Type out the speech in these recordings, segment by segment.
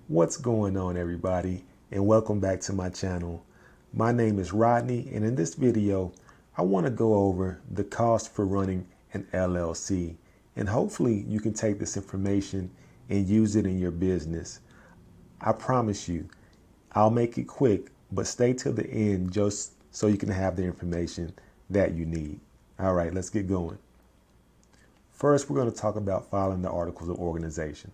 What's going on, everybody, and welcome back to my channel. My name is Rodney, and in this video I want to go over the cost for running an LLC, and hopefully you can take this information and use it in your business. I promise you I'll make it quick, but stay till the end just so you can have the information that you need. All right, let's get going. First, we're going to talk about filing the articles of organization.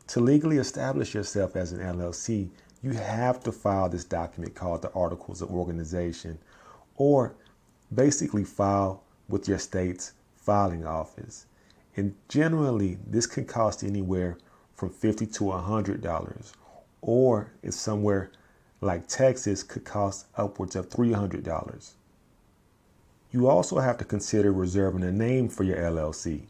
To legally establish yourself as an LLC, you have to file this document called the Articles of Organization, or basically file with your state's filing office. And generally, this can cost anywhere from $50 to $100, or if somewhere like Texas could cost upwards of $300. You also have to consider reserving a name for your LLC.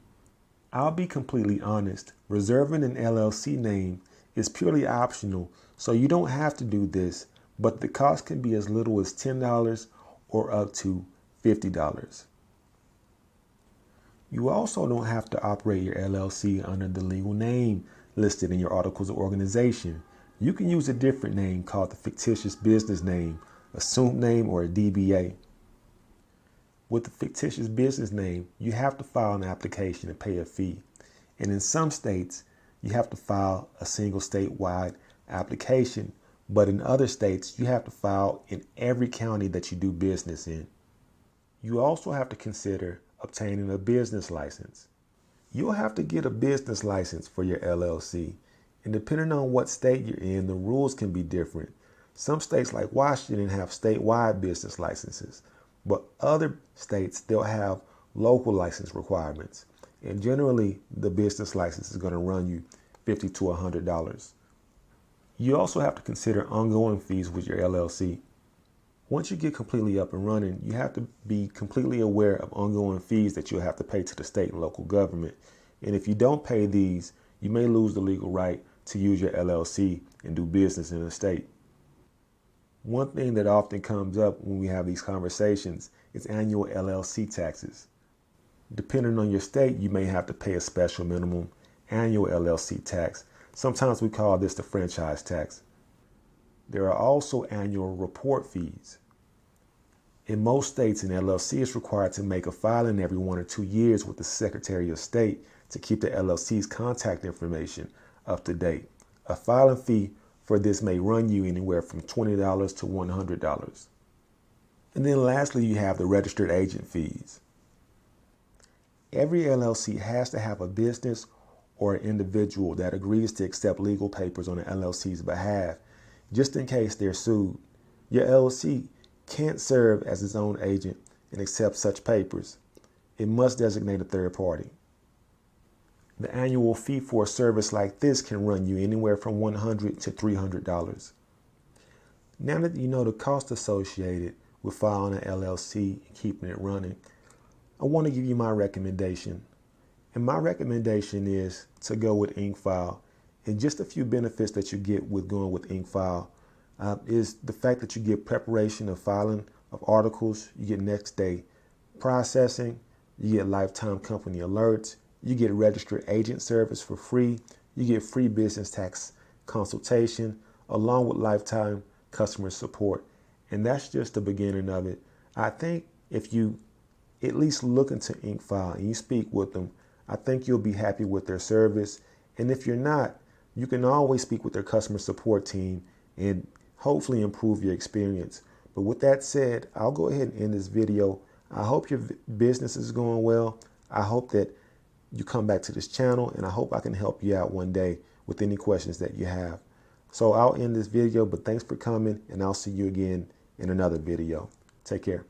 I'll be completely honest, reserving an LLC name is purely optional, so you don't have to do this, but the cost can be as little as $10 or up to $50. You also don't have to operate your LLC under the legal name listed in your Articles of Organization. You can use a different name called the fictitious business name, assumed name, or a DBA. With the fictitious business name, you have to file an application and pay a fee. And in some states, you have to file a single statewide application, but in other states, you have to file in every county that you do business in. You also have to consider obtaining a business license. You'll have to get a business license for your LLC, and depending on what state you're in, the rules can be different. Some states like Washington have statewide business licenses, but other states, they'll have local license requirements. And generally, the business license is going to run you $50 to $100. You also have to consider ongoing fees with your LLC. Once you get completely up and running, you have to be completely aware of ongoing fees that you'll have to pay to the state and local government. And if you don't pay these, you may lose the legal right to use your LLC and do business in the state. One thing that often comes up when we have these conversations is annual LLC taxes. Depending on your state, you may have to pay a special minimum annual LLC tax. Sometimes we call this the franchise tax. There are also annual report fees. In most states, an LLC is required to make a filing every 1 or 2 years with the Secretary of State to keep the LLC's contact information up to date. A filing fee for this may run you anywhere from $20 to $100. And then lastly, you have the registered agent fees. Every LLC has to have a business or an individual that agrees to accept legal papers on the LLC's behalf, just in case they're sued. Your LLC can't serve as its own agent and accept such papers. It must designate a third party. The annual fee for a service like this can run you anywhere from $100 to $300. Now that you know the cost associated with filing an LLC and keeping it running, I want to give you my recommendation. And my recommendation is to go with InkFile. And just a few benefits that you get with going with InkFile is the fact that you get preparation of filing of articles, you get next day processing, you get lifetime company alerts, you get registered agent service for free. You get free business tax consultation along with lifetime customer support. And that's just the beginning of it. I think if you at least look into InkFile and you speak with them, I think you'll be happy with their service. And if you're not, you can always speak with their customer support team and hopefully improve your experience. But with that said, I'll go ahead and end this video. I hope your business is going well. I hope that you come back to this channel, and I hope I can help you out one day with any questions that you have. So I'll end this video, but thanks for coming, and I'll see you again in another video. Take care.